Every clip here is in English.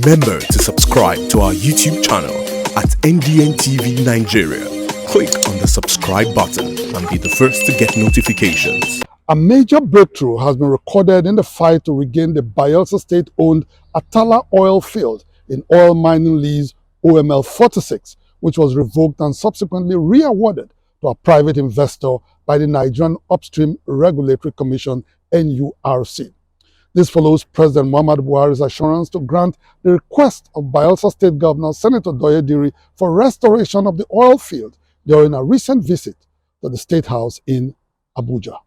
Remember to subscribe to our YouTube channel at NDN TV Nigeria. Click on the subscribe button and be the first to get notifications. A major breakthrough has been recorded in the fight to regain the Bayelsa state-owned Atala oil field in oil mining lease OML 46, which was revoked and subsequently re-awarded to a private investor by the Nigerian Upstream Regulatory Commission NURC. This follows President Muhammadu Buhari's assurance to grant the request of Bayelsa State Governor Senator Douye Diri for restoration of the oil field during a recent visit to the State House in AKUGHA.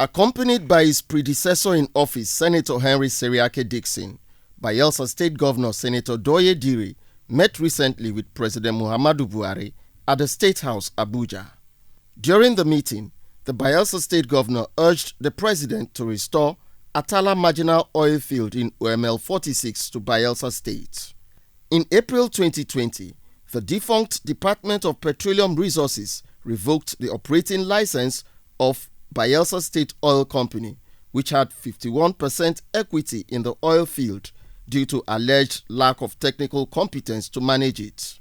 Accompanied by his predecessor in office, Senator Henry Seriake Dixon, Bayelsa State Governor Senator Douye Diri met recently with President Muhammadu Buhari at the State House, Abuja. During the meeting, the Bayelsa State Governor urged the President to restore Atala Marginal Oil Field in OML 46 to Bayelsa State. In April 2020, the defunct Department of Petroleum Resources revoked the operating license of Bayelsa State Oil Company, which had 51% equity in the oil field due to alleged lack of technical competence to manage it.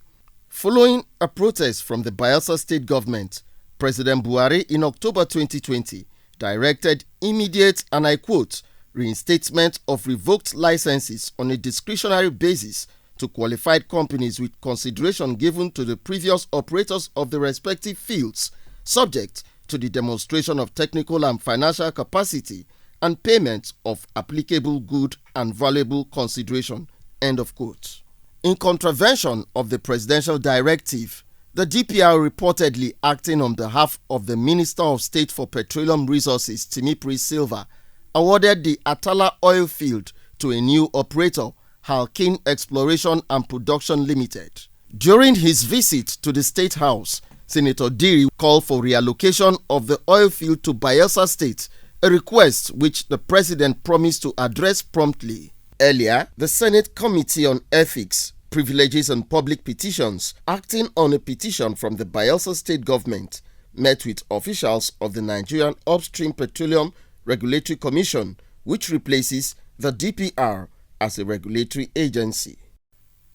Following a protest from the Bayelsa State government, President Buhari in October 2020 directed immediate, and I quote, reinstatement of revoked licenses on a discretionary basis to qualified companies with consideration given to the previous operators of the respective fields, subject to the demonstration of technical and financial capacity and payment of applicable good and valuable consideration, end of quote. In contravention of the presidential directive, the DPR reportedly acting on behalf of the Minister of State for Petroleum Resources, Timipri Silva, awarded the Atala oil field to a new operator, Halkin Exploration and Production Limited. During his visit to the State House, Senator Diri called for reallocation of the oil field to Bayelsa State, a request which the President promised to address promptly. Earlier, the Senate Committee on Ethics, Privileges and Public Petitions, acting on a petition from the Bayelsa State government, met with officials of the Nigerian Upstream Petroleum Regulatory Commission, which replaces the DPR as a regulatory agency.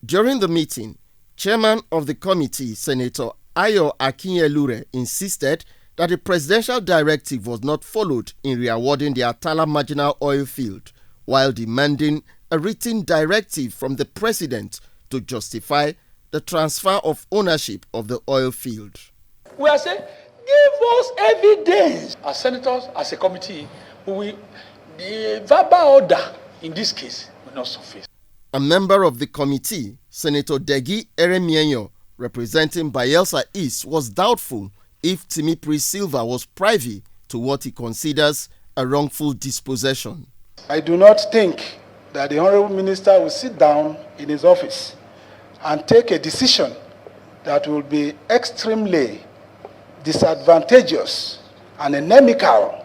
During the meeting, Chairman of the committee, Senator Ayo Akinyelure, insisted that the presidential directive was not followed in re-awarding the Atala Marginal Oil Field, while demanding a written directive from the President to justify the transfer of ownership of the oil field. We are saying, give us evidence. As senators, as a committee, the verbal order in this case will not suffice. A member of the committee, Senator Degi Eremienyo, representing Bayelsa East, was doubtful if Timipri Silva was privy to what he considers a wrongful dispossession. I do not think that the Honorable Minister will sit down in his office and take a decision that will be extremely disadvantageous and inimical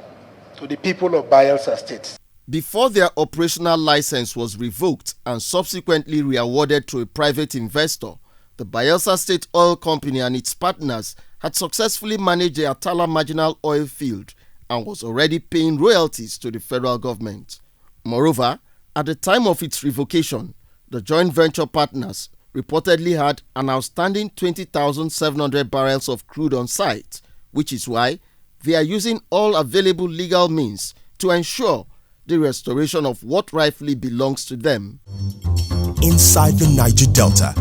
to the people of Bayelsa State. Before their operational license was revoked and subsequently re-awarded to a private investor, the Bayelsa State Oil Company and its partners had successfully managed the Atala Marginal Oil Field and was already paying royalties to the federal government. Moreover, at the time of its revocation, the joint venture partners reportedly had an outstanding 20,700 barrels of crude on site, which is why they are using all available legal means to ensure the restoration of what rightfully belongs to them. Inside the Niger Delta,